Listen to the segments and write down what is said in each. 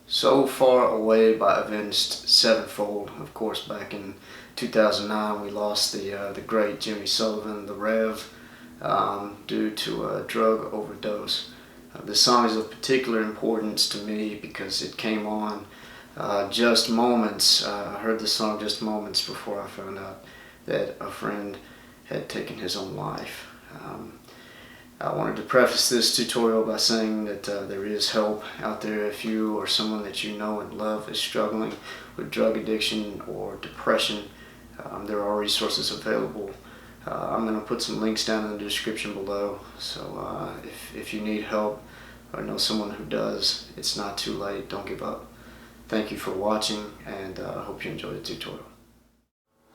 So Far Away by Avenged Sevenfold. Of course, back in 2009 we lost the great Jimmy Sullivan, the Rev, due to a drug overdose. This song is of particular importance to me because it came on just moments. I heard the song just moments before I found out that a friend had taken his own life. I wanted to preface this tutorial by saying that there is help out there if you or someone that you know and love is struggling with drug addiction or depression. There are resources available. I'm going to put some links down in the description below, so if you need help or know someone who does, it's not too late. Don't give up. Thank you for watching, and I hope you enjoyed the tutorial.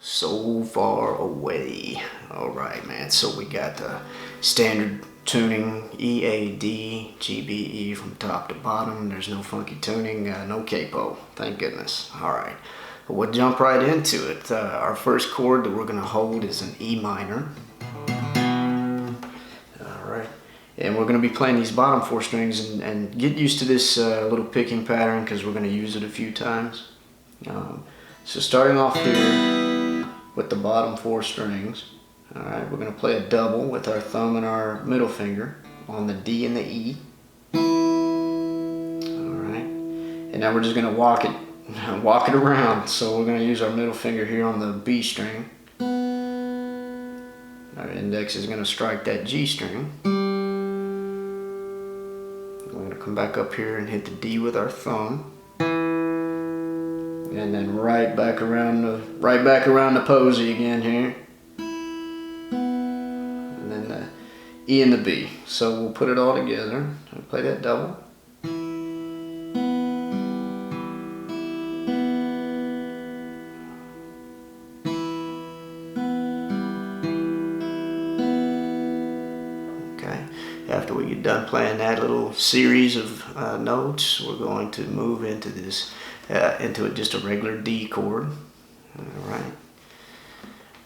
So Far Away. Alright, man, so we got the standard tuning, E, A, D, G, B, E from top to bottom. There's no funky tuning, no capo, thank goodness. Alright, we'll jump right into it. Our first chord that we're going to hold is an E minor. Alright, and we're going to be playing these bottom four strings, and get used to this little picking pattern because we're going to use it a few times. So starting off here with the bottom four strings. Alright, we're going to play a double with our thumb and our middle finger on the D and the E. Alright, and now we're just going to walk it around. So we're going to use our middle finger here on the B string. Our index is going to strike that G string. We're going to come back up here and hit the D with our thumb. And then right back around the posy again here. And then the E and the B. So we'll put it all together. I'll play that double. Okay. After we get done playing that little series of notes, we're going to move into this just a regular D chord. Alright.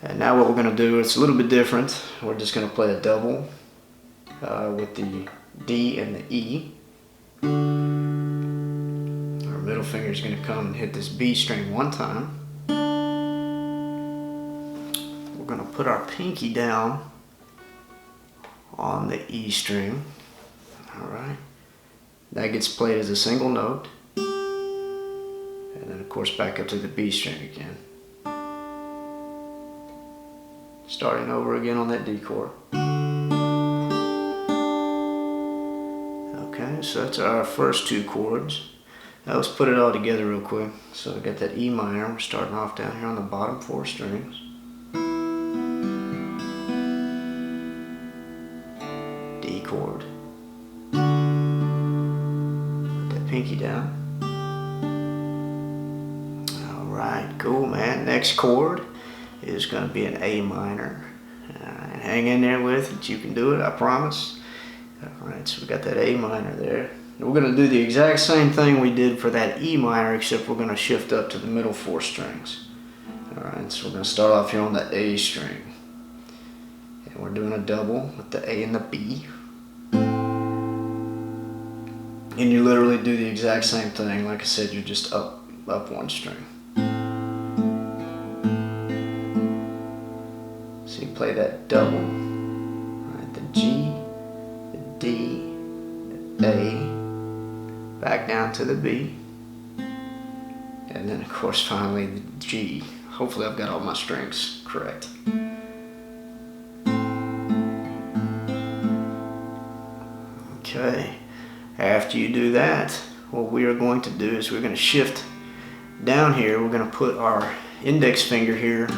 And now what we're going to do, it's a little bit different. We're just going to play a double with the D and the E. Our middle finger is going to come and hit this B string one time. We're going to put our pinky down on the E string. Alright. That gets played as a single note. And then of course back up to the B string again. Starting over again on that D chord. Okay, so that's our first two chords. Now let's put it all together real quick. So I got that E minor. We're starting off down here on the bottom four strings. D chord. Put that pinky down. Alright, cool, man. Next chord is going to be an A minor. And hang in there with it. You can do it, I promise. Alright, so we got that A minor there. And we're going to do the exact same thing we did for that E minor, except we're going to shift up to the middle four strings. Alright, so we're going to start off here on the A string. And we're doing a double with the A and the B. And you literally do the exact same thing. Like I said, you're just up one string. So you play that double, right, the G, the D, the A, back down to the B, and then of course finally the G. Hopefully I've got all my strings correct. Okay, after you do that, what we are going to do is we're going to shift down here. We're going to put our index finger here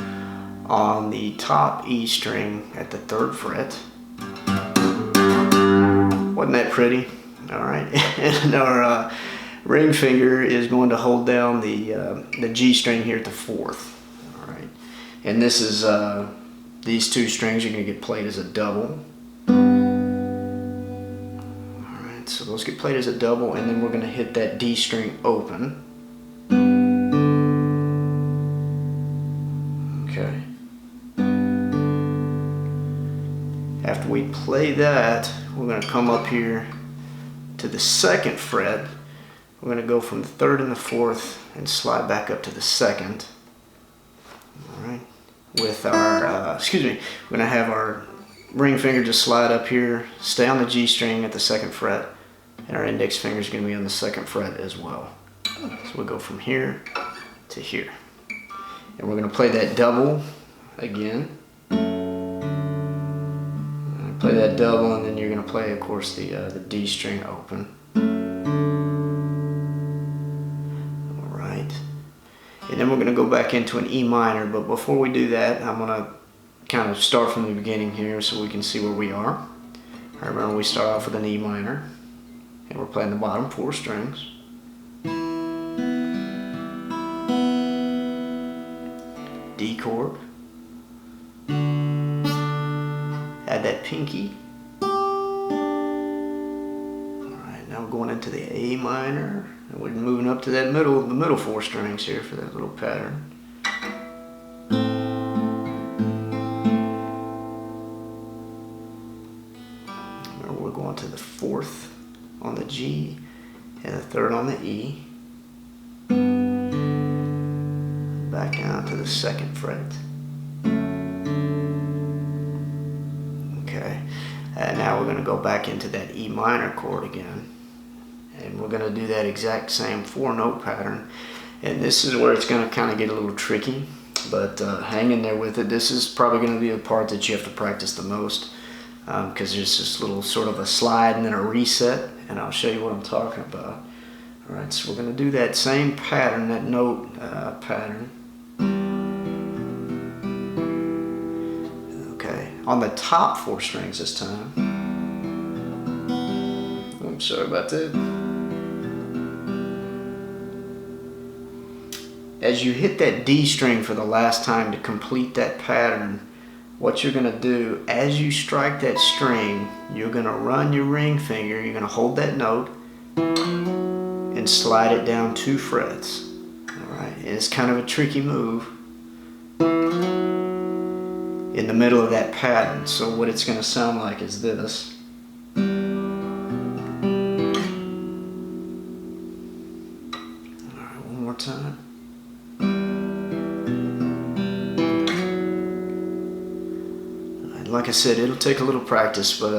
on the top E string at the 3rd fret. Wasn't that pretty? Alright, and our ring finger is going to hold down the G string here at the 4th. Alright, and this is these two strings are going to get played as a double. Alright, so those get played as a double, and then we're going to hit that D string open. Okay. After we play that, we're going to come up here to the 2nd fret we're going to go from the 3rd and the 4th and slide back up to the 2nd. Alright, with our, we're going to have our ring finger just slide up here, stay on the G string at the 2nd fret, and our index finger is going to be on the 2nd fret as well. So we'll go from here to here. And we're going to play that double again. Play that double, and then you're going to play, of course, the D string open. Alright. And then we're going to go back into an E minor, but before we do that, I'm going to kind of start from the beginning here so we can see where we are. Alright, remember we start off with an E minor, and we're playing the bottom 4 strings. D chord. Add that pinky. Alright, now we're going into the A minor, and we're moving up to that the middle 4 strings here for that little pattern. Remember, we're going to the 4th on the G and the 3rd on the E. Back down to the 2nd fret. Okay, and now we're going to go back into that E minor chord again, and we're going to do that exact same 4-note pattern. And this is where it's going to kind of get a little tricky, but hang in there with it. This is probably going to be the part that you have to practice the most, because there's this little sort of a slide and then a reset, and I'll show you what I'm talking about. Alright, so we're going to do that same pattern, that note pattern. On the top 4 strings this time. I'm sorry about that. As you hit that D string for the last time to complete that pattern, what you're going to do, as you strike that string, you're going to run your ring finger, you're going to hold that note and slide it down 2 frets. Alright, and it's kind of a tricky move in the middle of that pattern. So what it's going to sound like is this. Alright, one more time. Alright, like I said, it'll take a little practice, but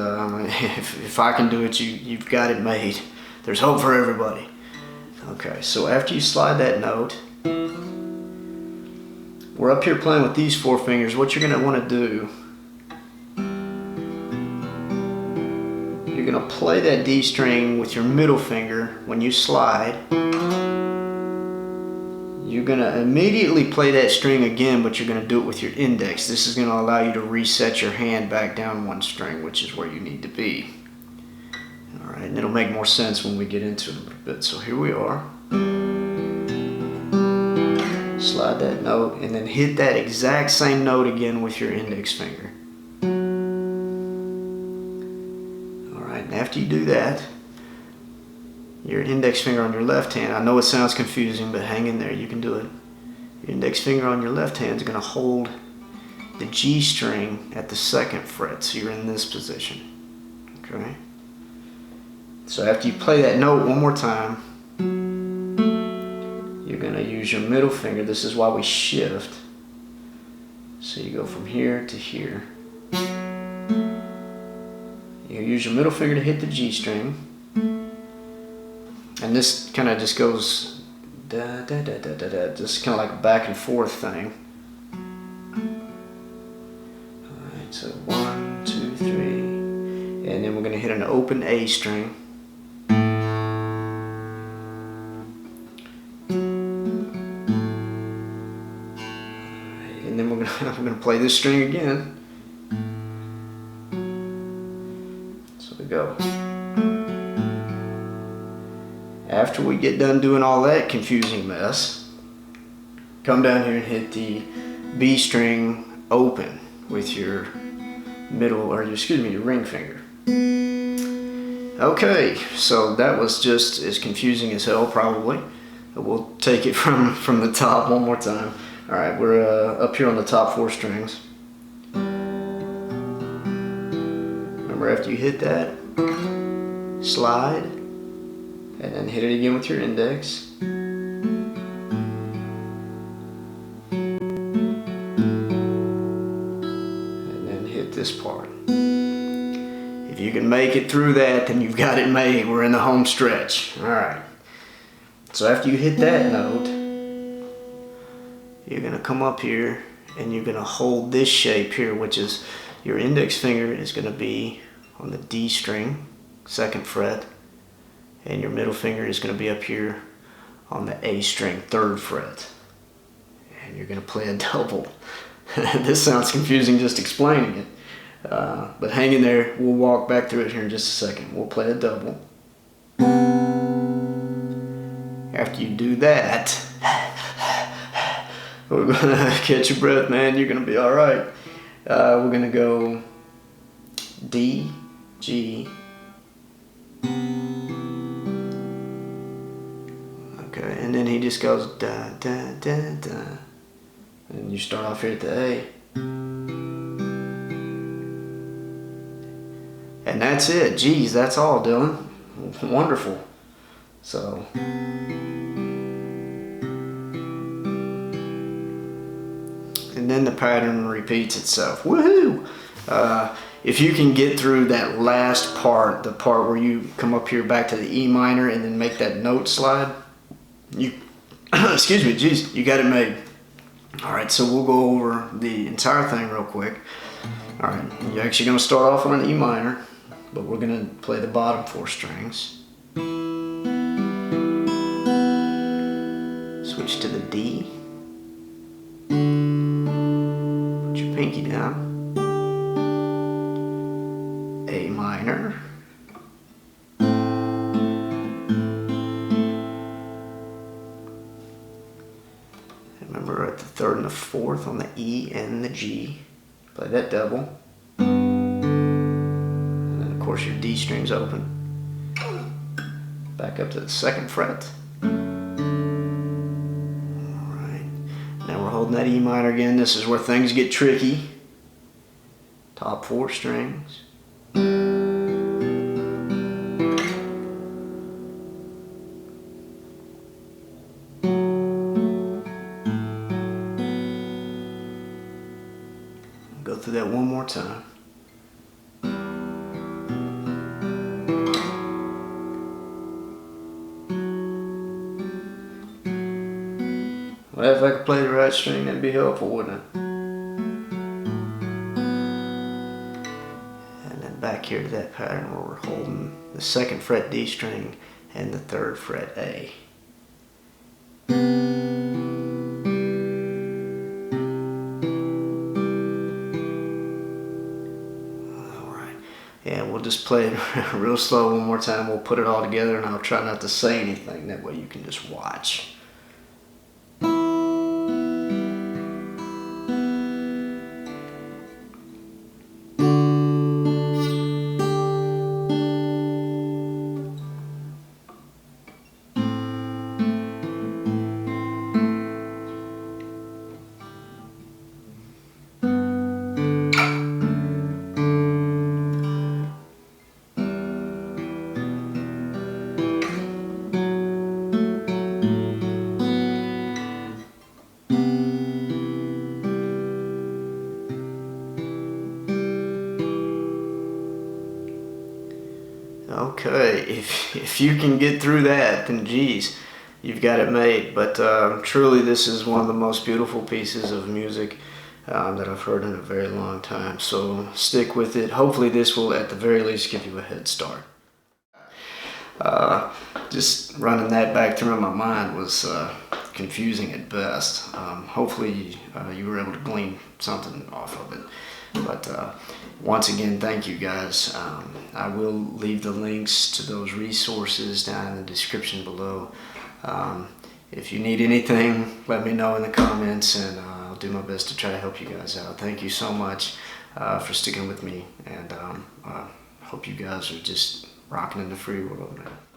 if I can do it, you've got it made. There's hope for everybody. Okay, so after you slide that note, we're up here playing with these 4 fingers. What you're going to want to do, you're going to play that D string with your middle finger when you slide. You're going to immediately play that string again, but you're going to do it with your index. This is going to allow you to reset your hand back down 1 string, which is where you need to be. Alright, and it'll make more sense when we get into it a little bit. So here we are. Slide that note and then hit that exact same note again with your index finger. Alright, and after you do that, your index finger on your left hand, I know it sounds confusing, but hang in there, you can do it. Your index finger on your left hand is going to hold the G string at the 2nd fret, so you're in this position. Okay? So after you play that note one more time, you're going to use your middle finger. This is why we shift. So you go from here to here. You use your middle finger to hit the G string. And this kind of just goes da da da da da da, just kind of like a back and forth thing. Alright, so 1, 2, 3. And then we're going to hit an open A string. And then I'm going to play this string again. So we go. After we get done doing all that confusing mess, come down here and hit the B string open with your middle, or excuse me, your ring finger. Okay, so that was just as confusing as hell probably. We'll take it from the top one more time. Alright, we're up here on the top 4 strings. Remember, after you hit that, slide, and then hit it again with your index. And then hit this part. If you can make it through that, then you've got it made. We're in the home stretch. All right. So after you hit that note, you're gonna come up here and you're gonna hold this shape here, which is your index finger is gonna be on the D string, 2nd fret, and your middle finger is gonna be up here on the A string, 3rd fret. And you're gonna play a double. This sounds confusing just explaining it. But hang in there, we'll walk back through it here in just a second. We'll play a double. After you do that, we're gonna catch your breath, man. You're gonna be all right. We're gonna go D, G. Okay, and then he just goes da, da, da, da. And you start off here at the A. And that's it. Geez, that's all, Dylan. Wonderful. So. And then the pattern repeats itself. Woohoo! If you can get through that last part, the part where you come up here back to the E minor and then make that note slide, you, excuse me, geez, you got it made. All right, so we'll go over the entire thing real quick. All right, you're actually gonna start off on an E minor, but we're gonna play the bottom 4 strings. Switch to the D. Put your pinky down. A minor. Remember at the 3rd and the 4th on the E and the G. Play that double. And then of course your D string's open. Back up to the 2nd fret. Alright. Now we're holding that E minor again. This is where things get tricky. Top 4 strings. Go through that one more time. Well, if I could play the right string, that'd be helpful, wouldn't it? And then back here to that pattern where we're holding the 2nd fret D string and the 3rd fret A. And we'll just play it real slow one more time. We'll put it all together and I'll try not to say anything. That way you can just watch. Okay, if you can get through that, then geez, you've got it made. But truly, this is one of the most beautiful pieces of music that I've heard in a very long time. So stick with it. Hopefully this will at the very least give you a head start. Just running that back through my mind was confusing at best. Hopefully you were able to glean something off of it. But once again, thank you guys. I will leave the links to those resources down in the description below. If you need anything, let me know in the comments and I'll do my best to try to help you guys out. Thank you so much for sticking with me, and hope you guys are just rocking in the free world, man.